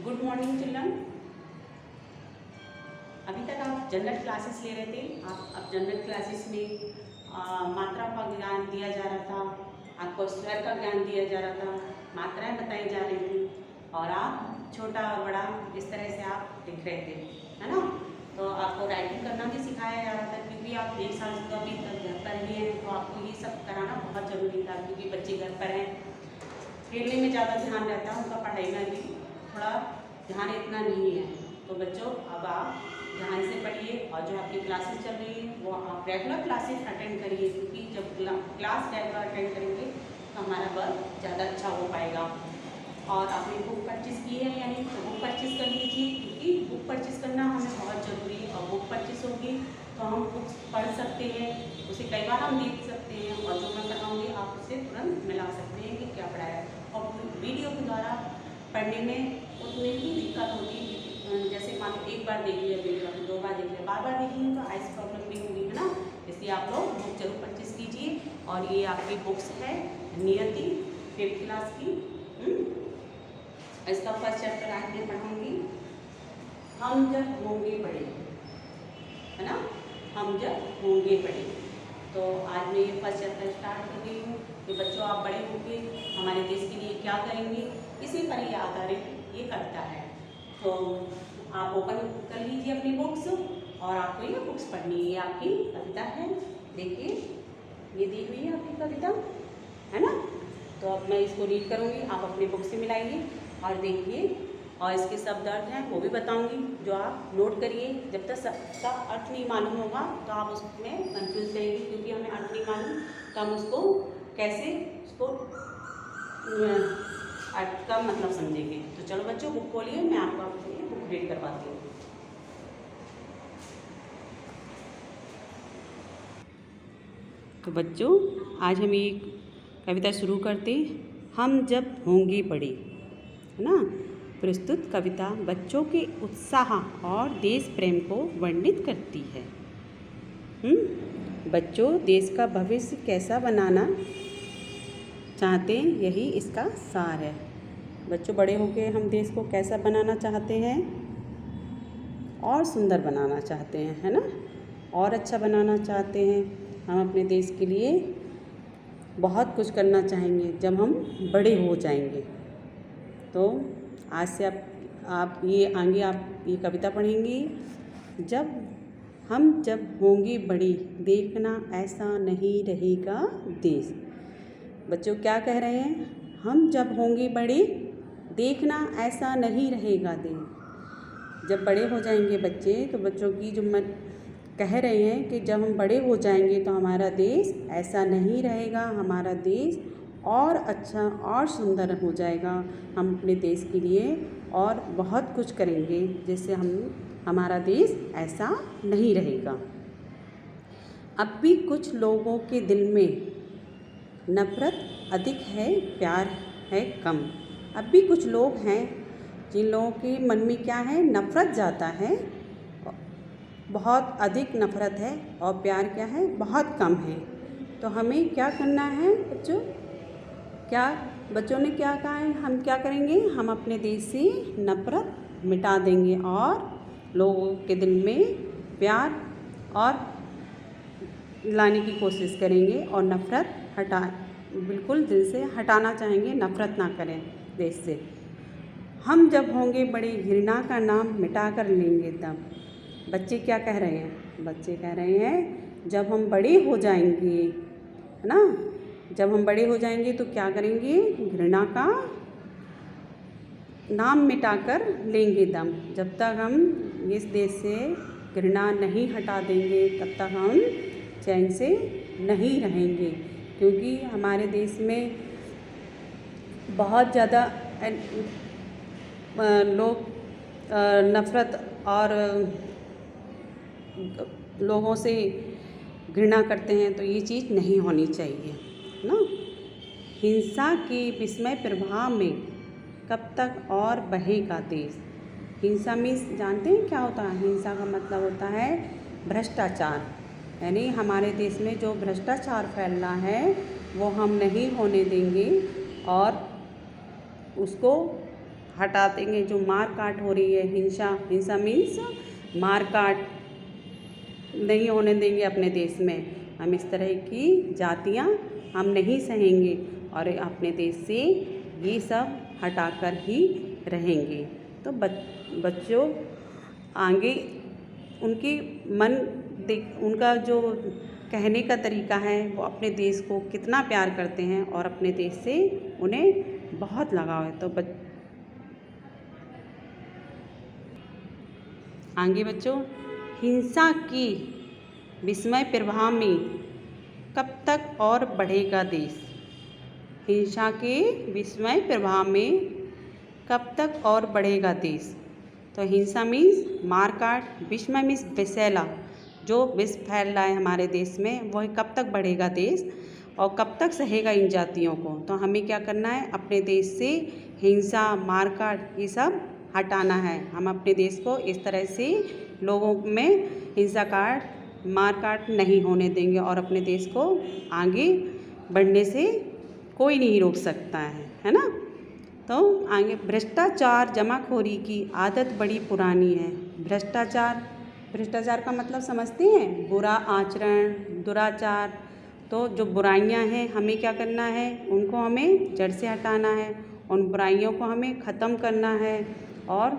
Good morning children. अभी तक आप जनरल क्लासेस ले रहे थे। आप अब जनरल क्लासेस में मात्रा का ज्ञान दिया जा रहा था, आपको स्वर का ज्ञान दिया जा रहा था, मात्राएं बताई जा रही थी और आप छोटा और बड़ा इस तरह से आप लिख रहे थे, है ना। तो आपको राइटिंग करना भी सिखाया जा रहा था, क्योंकि आप 1 साल से अभी तक घर पर ही हैं, तो आपको ये सब कराना बहुत ज़रूरी था, क्योंकि बच्चे घर पर हैं, खेलने में ज़्यादा ध्यान रहता है उनका, पढ़ाई में भी थोड़ा ध्यान इतना नहीं है। तो बच्चों अब आप ध्यान से पढ़िए और जो आपकी क्लासेस चल रही है वो आप रेगुलर क्लासेस अटेंड करिए, क्योंकि जब क्लास रेगुलर अटेंड करेंगे तो हमारा वर्क ज़्यादा अच्छा हो पाएगा। और आपने बुक परचेज़ की है या नहीं, तो बुक परचेज़ कर लीजिए, क्योंकि बुक परचेज़ करना हमें बहुत ज़रूरी है। और बुक परचेज़ होगी तो हम बुक्स पढ़ सकते हैं, उसे कई बार हम देख सकते हैं, और जो मैं कराऊँगी आप उससे तुरंत मिला सकते हैं कि क्या पढ़ाया है। और वीडियो के द्वारा पढ़ने में उतनी ही दिक्कत होती है, जैसे मान लो 1 बार देख लिया वीडियो, 2 बार देख लिया, बार देखेंगे तो आइस प्रॉब्लम भी होगी, है ना। इसलिए आप लोग बुक जरूर परचेज़ कीजिए। और ये आपकी बुक्स है नियति 5th क्लास की। इसका फर्स्ट चैप्टर आज मैं पढ़ाऊँगी, हम जब होंगे बड़े, है ना, हम जब होंगे बड़े। तो आज मैं ये फर्स्ट चैप्टर स्टार्ट कर रही हूँ कि बच्चों आप बड़े होंगे हमारे देश के लिए क्या करेंगे, इसी पर ये आधारित ये करता है। तो आप ओपन कर लीजिए अपनी बुक्स और आपको ये बुक्स पढ़नी है। ये आपकी कविता है, देखिए ये देख रही है आपकी कविता, है ना। तो अब मैं इसको रीड करूँगी, आप अपनी बुक से मिलाइए और देखिए, और इसके शब्द अर्थ हैं वो भी बताऊंगी, जो आप नोट करिए। जब तक सबका अर्थ नहीं मालूम होगा तो आप उसमें कंफ्यूज रहेंगे, क्योंकि हमें अर्थ नहीं मालूम तो हम उसको कैसे उसको अर्थ का मतलब समझेंगे। तो चलो बच्चों बुक खोलिए, मैं आपको बुक रीड करवाती हूँ। तो बच्चों आज हम एक कविता शुरू करते, हम जब होंगे बड़े, है ना। प्रस्तुत कविता बच्चों के उत्साह और देश प्रेम को वर्णित करती है। बच्चों देश का भविष्य कैसा बनाना चाहते हैं, यही इसका सार है। बच्चों बड़े होकर हम देश को कैसा बनाना चाहते हैं, और सुंदर बनाना चाहते हैं, है ना, और अच्छा बनाना चाहते हैं। हम अपने देश के लिए बहुत कुछ करना चाहेंगे जब हम बड़े हो जाएंगे। तो आज से आप ये आगे आप ये कविता पढ़ेंगी, जब होंगे बड़े देखना ऐसा नहीं रहेगा देश। बच्चों क्या कह रहे हैं, हम जब होंगे बड़े देखना ऐसा नहीं रहेगा देश। जब बड़े हो जाएंगे बच्चे, तो बच्चों की जो मन कह रहे हैं कि जब हम बड़े हो जाएंगे तो हमारा देश ऐसा नहीं रहेगा, हमारा देश और अच्छा और सुंदर हो जाएगा। हम अपने देश के लिए और बहुत कुछ करेंगे, जिससे हमारा देश ऐसा नहीं रहेगा। अब भी कुछ लोगों के दिल में नफ़रत अधिक है, प्यार है कम। अब भी कुछ लोग हैं जिन लोगों के मन में क्या है, नफ़रत ज़्यादा है, बहुत अधिक नफ़रत है, और प्यार क्या है, बहुत कम है। तो हमें क्या करना है बच्चों, बच्चों ने क्या कहा है, हम क्या करेंगे, हम अपने देश से नफ़रत मिटा देंगे और लोगों के दिल में प्यार और लाने की कोशिश करेंगे, और नफ़रत बिल्कुल दिल से हटाना चाहेंगे, नफ़रत ना करें देश से। हम जब होंगे बड़े घृणा का नाम मिटा कर लेंगे तब। बच्चे क्या कह रहे हैं, बच्चे कह रहे हैं जब हम बड़े हो जाएंगे, है ना, जब हम बड़े हो जाएंगे तो क्या करेंगे, घृणा का नाम मिटा कर लेंगे दम। जब तक हम इस देश से घृणा नहीं हटा देंगे तब तक हम चैन से नहीं रहेंगे, क्योंकि हमारे देश में बहुत ज़्यादा लोग नफ़रत और लोगों से घृणा करते हैं, तो ये चीज़ नहीं होनी चाहिए ना। हिंसा के विस्मय प्रभाव में कब तक और बहेगा देश। हिंसा में जानते हैं क्या होता है, हिंसा का मतलब होता है भ्रष्टाचार, यानी हमारे देश में जो भ्रष्टाचार फैल रहा है वो हम नहीं होने देंगे, और उसको हटा देंगे। जो मार काट हो रही है, हिंसा मीन्स मार काट नहीं होने देंगे अपने देश में। हम इस तरह की जातियाँ हम नहीं सहेंगे और अपने देश से ये सब हटाकर ही रहेंगे। तो बच्चों आगे उनकी उनका जो कहने का तरीका है वो अपने देश को कितना प्यार करते हैं और अपने देश से उन्हें बहुत लगाव है। तो आगे बच्चों, हिंसा की विस्मय प्रवाह में कब तक और बढ़ेगा देश। हिंसा के विस्मय प्रवाह में कब तक और बढ़ेगा देश। तो हिंसा मीन्स मारकाट, विस्मय मीन्स विषैला, जो विष फैल रहा है हमारे देश में, वह कब तक बढ़ेगा देश और कब तक सहेगा इन जातियों को। तो हमें क्या करना है, अपने देश से हिंसा मारकाट ये सब हटाना है। हम अपने देश को इस तरह से लोगों में हिंसा मारकाट नहीं होने देंगे और अपने देश को आगे बढ़ने से कोई नहीं रोक सकता है ना। तो आगे, भ्रष्टाचार जमाखोरी की आदत बड़ी पुरानी है। भ्रष्टाचार का मतलब समझते हैं, बुरा आचरण, दुराचार। तो जो बुराइयां हैं हमें क्या करना है, उनको हमें जड़ से हटाना है, उन बुराइयों को हमें ख़त्म करना है और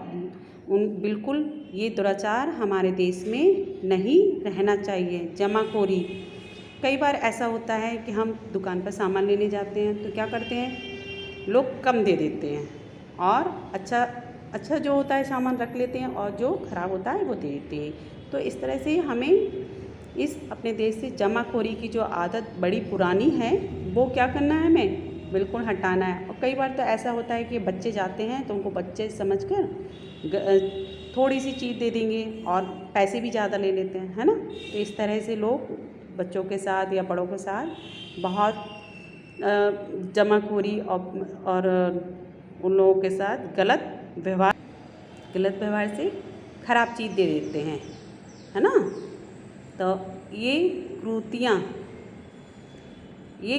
बिल्कुल ये दुराचार हमारे देश में नहीं रहना चाहिए। जमाखोरी, कई बार ऐसा होता है कि हम दुकान पर सामान लेने जाते हैं तो क्या करते हैं, लोग कम दे देते हैं और अच्छा जो होता है सामान रख लेते हैं और जो ख़राब होता है वो दे देते हैं। तो इस तरह से हमें इस अपने देश से जमाखोरी की जो आदत बड़ी पुरानी है वो क्या करना है, हमें बिल्कुल हटाना है। और कई बार तो ऐसा होता है कि बच्चे जाते हैं तो उनको बच्चे समझकर थोड़ी सी चीज़ दे देंगे और पैसे भी ज़्यादा ले लेते हैं, है ना। तो इस तरह से लोग बच्चों के साथ या बड़ों के साथ बहुत जमाखोरी और उन लोगों के साथ गलत व्यवहार से ख़राब चीज़ दे देते हैं, है ना। तो ये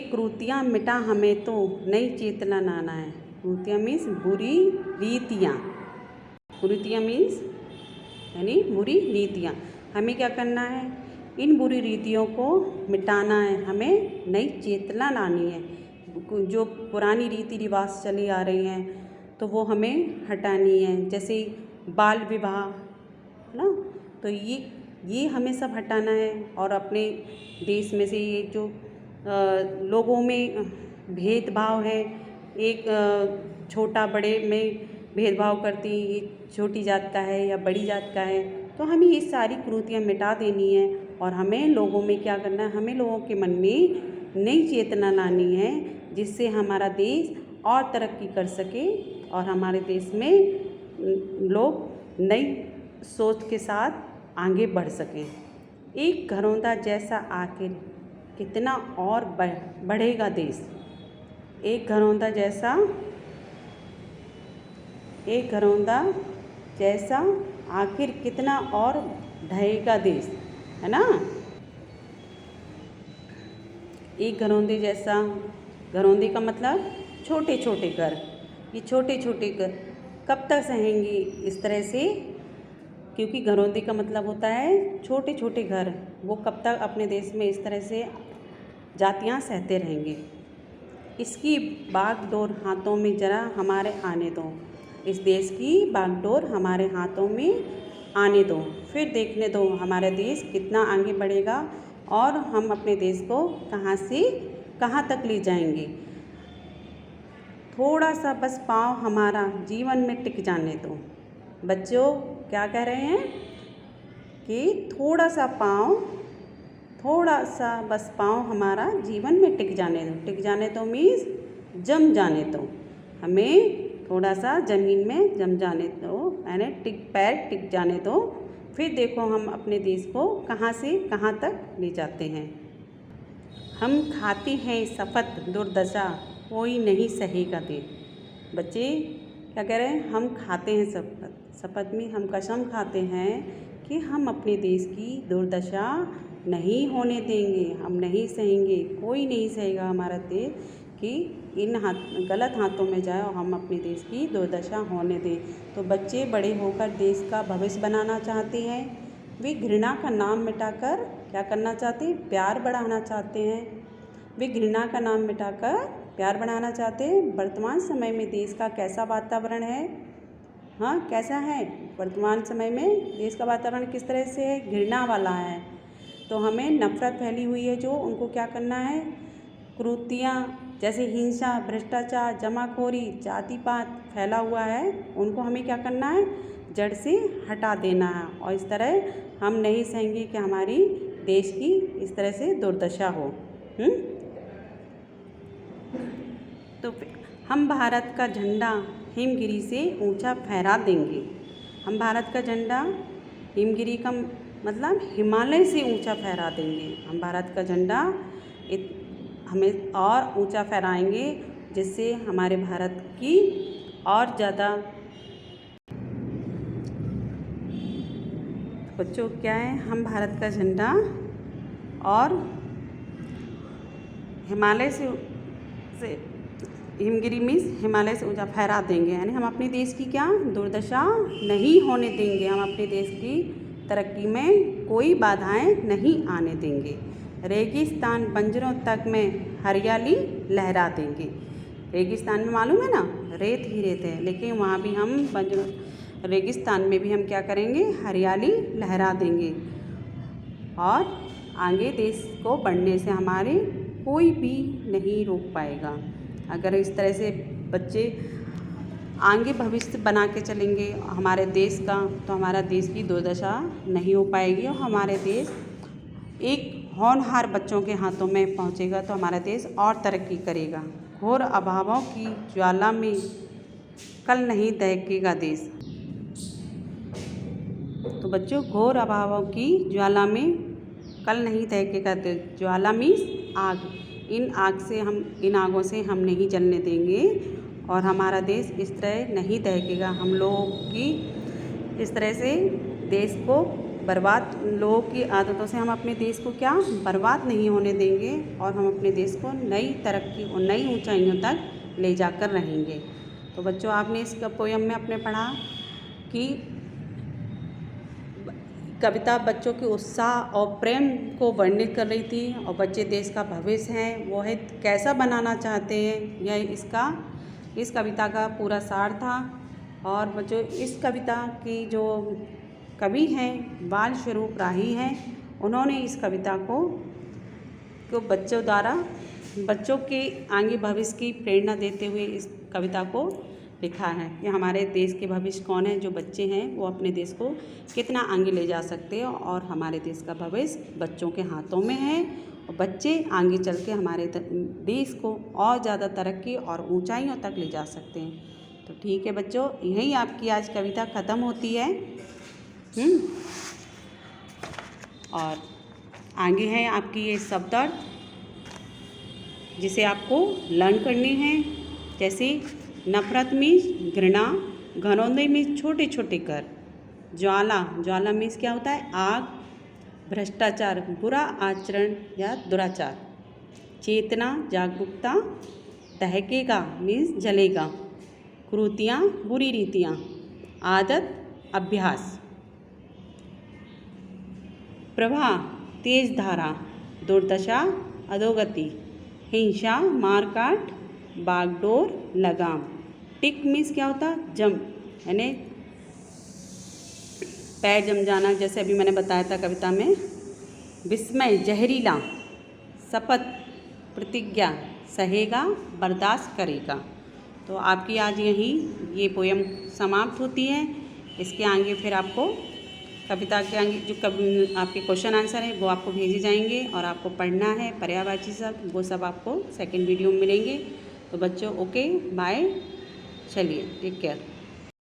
कृतियाँ मिटा हमें तो नई चेतना लाना है। कृतियाँ मीन्स बुरी रीतियाँ, कुरीतियाँ मीन्स यानी बुरी नीतियाँ। हमें क्या करना है, इन बुरी रीतियों को मिटाना है, हमें नई चेतना लानी है। जो पुरानी रीति रिवाज चली आ रही हैं तो वो हमें हटानी है, जैसे बाल विवाह, है ना। तो ये हमें सब हटाना है और अपने देश में से ये जो लोगों में भेदभाव है, एक छोटा बड़े में भेदभाव करती, ये छोटी जात का है या बड़ी जात का है, तो हमें ये सारी कुरीतियाँ मिटा देनी है और हमें लोगों में क्या करना है, हमें लोगों के मन में नई चेतना लानी है जिससे हमारा देश और तरक्की कर सके और हमारे देश में लोग नई सोच के साथ आगे बढ़ सकें। एक घरौंदा जैसा आखिर कितना और बढ़ेगा देश। एक घरौंदा जैसा आखिर कितना और ढहेगा देश, है ना। एक घरौंदे जैसा, घरौंदे का मतलब छोटे छोटे घर। ये छोटे छोटे घर कब तक सहेंगे इस तरह से, क्योंकि घरौंदे का मतलब होता है छोटे छोटे घर, वो कब तक अपने देश में इस तरह से जातियाँ सहते रहेंगे। इसकी बागडोर हाथों में जरा हमारे आने दो, इस देश की बागडोर हमारे हाथों में आने दो, फिर देखने दो हमारा देश कितना आगे बढ़ेगा और हम अपने देश को कहाँ से कहाँ तक ले जाएंगे। थोड़ा सा बस पाँव हमारा जीवन में टिक जाने दो। बच्चों क्या कह रहे हैं कि थोड़ा सा बस पाँव हमारा जीवन में टिक जाने दो मीन्स जम जाने दो, हमें थोड़ा सा ज़मीन में जम जाने दो, यानी पैर टिक जाने दो, फिर देखो हम अपने देश को कहाँ से कहाँ तक ले जाते हैं। हम खाते हैं शपथ दुर्दशा कोई नहीं सहेगा दे। बच्चे क्या कह रहे हैं, हम खाते हैं शपथ में हम कसम खाते हैं कि हम अपने देश की दुर्दशा नहीं होने देंगे, हम नहीं सहेंगे, कोई नहीं सहेगा हमारा देश की इन गलत हाथों में जाए और हम अपने देश की दुर्दशा होने दें। तो बच्चे बड़े होकर देश का भविष्य बनाना चाहते हैं। वे घृणा का नाम मिटाकर क्या करना चाहते हैं? प्यार बढ़ाना चाहते हैं। वे घृणा का नाम मिटाकर प्यार बढ़ाना चाहते हैं। वर्तमान समय में देश का कैसा वातावरण है? हाँ, कैसा है वर्तमान समय में देश का वातावरण? किस तरह से है? घृणा वाला है। तो हमें नफरत फैली हुई है जो उनको क्या करना है? कुरीतियाँ जैसे हिंसा, भ्रष्टाचार, जमाखोरी, जातिपात फैला हुआ है, उनको हमें क्या करना है? जड़ से हटा देना है। और इस तरह हम नहीं सहेंगे कि हमारी देश की इस तरह से दुर्दशा हो। तो हम भारत का झंडा हिमगिरी से ऊंचा फहरा देंगे। हम भारत का झंडा हिमगिरी का मतलब हिमालय से ऊंचा फहरा देंगे। हम भारत का झंडा हमें और ऊंचा फहराएंगे, जिससे हमारे भारत की और ज़्यादा। बच्चों क्या है? हम भारत का झंडा और हिमालय से हिमगिरी मीन्स हिमालय से ऊंचा फहरा देंगे, यानी हम अपने देश की क्या दुर्दशा नहीं होने देंगे। हम अपने देश की तरक्की में कोई बाधाएं नहीं आने देंगे। रेगिस्तान बंजरों तक में हरियाली लहरा देंगे। रेगिस्तान में मालूम है ना, रेत ही रेत है, लेकिन वहाँ भी हम बंजरों रेगिस्तान में भी हम क्या करेंगे? हरियाली लहरा देंगे। और आगे देश को बढ़ने से हमारे कोई भी नहीं रोक पाएगा। अगर इस तरह से बच्चे आगे भविष्य बना के चलेंगे हमारे देश का, तो हमारा देश की दुर्दशा नहीं हो पाएगी और हमारे देश एक होनहार बच्चों के हाथों में पहुंचेगा, तो हमारा देश और तरक्की करेगा। घोर अभावों की ज्वाला में कल नहीं दहकेगा देश। तो बच्चों, घोर अभावों की ज्वाला में कल नहीं दहकेगा देश। ज्वाला मीन्स आग। इन आगों से हम नहीं जलने देंगे और हमारा देश इस तरह नहीं दहकेगा। हम लोगों की इस तरह से देश को बर्बाद, लोगों की आदतों से हम अपने देश को क्या बर्बाद नहीं होने देंगे और हम अपने देश को नई तरक्की और नई ऊंचाइयों तक ले जाकर रहेंगे। तो बच्चों, आपने इस पोयम में अपने पढ़ा कि कविता बच्चों के उत्साह और प्रेम को वर्णित कर रही थी और बच्चे देश का भविष्य हैं, वो है कैसा बनाना चाहते हैं, यह इस कविता का पूरा सार था। और बच्चों, इस कविता की जो कवि हैं बाल स्वरूप राही हैं, उन्होंने इस कविता को बच्चों द्वारा बच्चों के आगे भविष्य की प्रेरणा देते हुए इस कविता को लिखा है कि हमारे देश के भविष्य कौन है, जो बच्चे हैं वो अपने देश को कितना आगे ले जा सकते हैं और हमारे देश का भविष्य बच्चों के हाथों में है और बच्चे आगे चल के हमारे देश को और ज़्यादा तरक्की और ऊंचाइयों तक ले जा सकते हैं। तो ठीक है बच्चों, यही आपकी आज कविता ख़त्म होती है। और आगे है आपकी ये शब्दार्थ, जिसे आपको लर्न करनी है। जैसे नफरत में घृणा, घनौंदे में छोटे छोटे कर, ज्वाला मीन्स क्या होता है? आग, भ्रष्टाचार बुरा आचरण या दुराचार, चेतना जागरूकता, दहकेगा मीन्स जलेगा, कुरीतियाँ बुरी रीतियाँ, आदत अभ्यास, प्रवाह तेज धारा, दुर्दशा अधोगति, हिंसा मारकाट, बागडोर लगाम, टिक मीन्स क्या होता? जम, यानी पैर जम जाना, जैसे अभी मैंने बताया था कविता में। विस्मय जहरीला, शपथ प्रतिज्ञा, सहेगा बर्दाश्त करेगा। तो आपकी आज यही ये पोयम समाप्त होती है। इसके आगे फिर आपको कविता के आगे जो आपके क्वेश्चन आंसर हैं वो आपको भेजे जाएंगे और आपको पढ़ना है, पर्यायवाची सब वो सब आपको सेकंड वीडियो में मिलेंगे। तो बच्चों ओके बाय, चलिए टेक केयर।